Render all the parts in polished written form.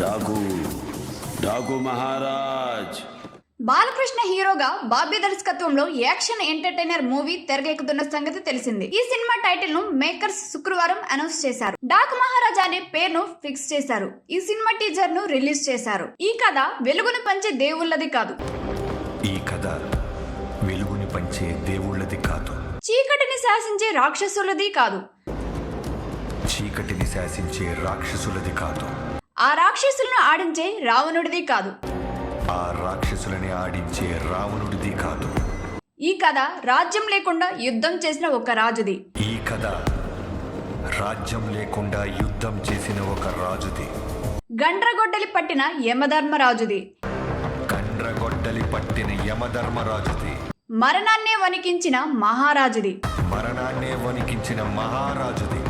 డాకు డాకు మహారాజ్. బాలకృష్ణ హీరోగా బాబీ దర్శకత్వంలో action entertainer movie తెరకెక్కుతున్న సంగతి తెలిసింది. ఈ సినిమా టైటిల్ ను మేకర్స్ శుక్రవారం అనౌన్స్ చేశారు. డాకు మహారాజ్ అనే పేరును ఫిక్స్ చేశారు. ఈ సినిమా టీజర్ ను రిలీజ్ చేశారు. ఈ కథ వెలుగును పంచే దేవుళ్ళది కాదు. ఈ కథ వెలుగుని పంచే దేవుళ్ళది కాదు. చీకటిని శాసించే రాక్షసులది కాదు. చీకటిని శాసించే రాక్షసులది కాదు. ఆ రాక్షసులను ఆడించే రావణుడిది కాదు. ఆ రాక్షసులని ఆడించే రావణుడిది కాదు. ఈ కథ రాజ్యం లేకుండా యుద్ధం చేసిన ఒక రాజుది. ఈ కథ రాజ్యం లేకుండా యుద్ధం చేసిన ఒక రాజుది. గండ్రగొడ్డలి పట్టిన యమధర్మరాజుది. గండ్రగొడ్డలి పట్టిన యమధర్మరాజుది. మరణాన్నే వణికించిన మహారాజుది. మరణాన్నే వణికించిన మహారాజుది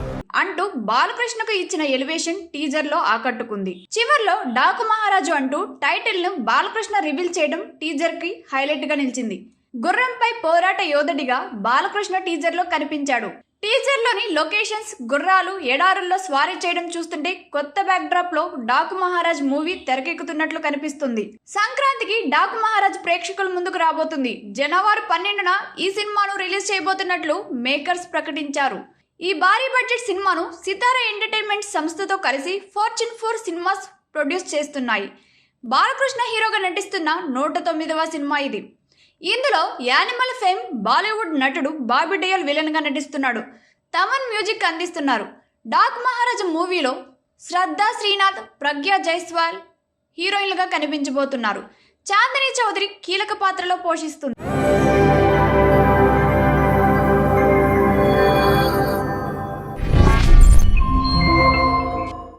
అంటూ బాలకృష్ణకు ఇచ్చిన ఎలివేషన్ టీజర్ లో ఆకట్టుకుంది. చివర్లో డాకు మహారాజు అంటూ టైటిల్ ను బాలకృష్ణ రివీల్ చేయడం టీజర్ కి హైలైట్ గా నిలిచింది. గుర్రంపై పోరాట యోధుడిగా బాలకృష్ణ టీజర్ లో కనిపించాడు. టీజర్ లోని లొకేషన్స్, గుర్రాలు, ఎడారుల్లో స్వారీ చేయడం చూస్తుంటే కొత్త బ్యాక్ డ్రాప్ లో డాకు మహారాజ్ మూవీ తెరకెక్కుతున్నట్లు కనిపిస్తుంది. సంక్రాంతికి డాకు మహారాజ్ ప్రేక్షకుల ముందుకు రాబోతుంది. జనవరి 12న ఈ సినిమాను రిలీజ్ చేయబోతున్నట్లు మేకర్స్ ప్రకటించారు. ఈ భారీ బడ్జెట్ సినిమాను సితారా ఎంటర్టైన్మెంట్ సంస్థతో కలిసి ఫార్చ్యూన్ 4 సినిమాస్ ప్రొడ్యూస్ చేస్తున్నాయి. బాలకృష్ణ హీరోగా నటిస్తున్న 109వ సినిమా ఇది. ఇందులో యానిమల్ ఫేమ్ బాలీవుడ్ నటుడు బాబీ డియోల్ విలన్ గా నటిస్తున్నాడు. తమన్ మ్యూజిక్ అందిస్తున్నారు. డాక్ మహారాజ్ మూవీలో శ్రద్ధా శ్రీనాథ్, ప్రజ్ఞా జైస్వాల్ హీరోయిన్లుగా కనిపించబోతున్నారు. చాందిని చౌదరి కీలక పాత్రలో పోషిస్తుంది.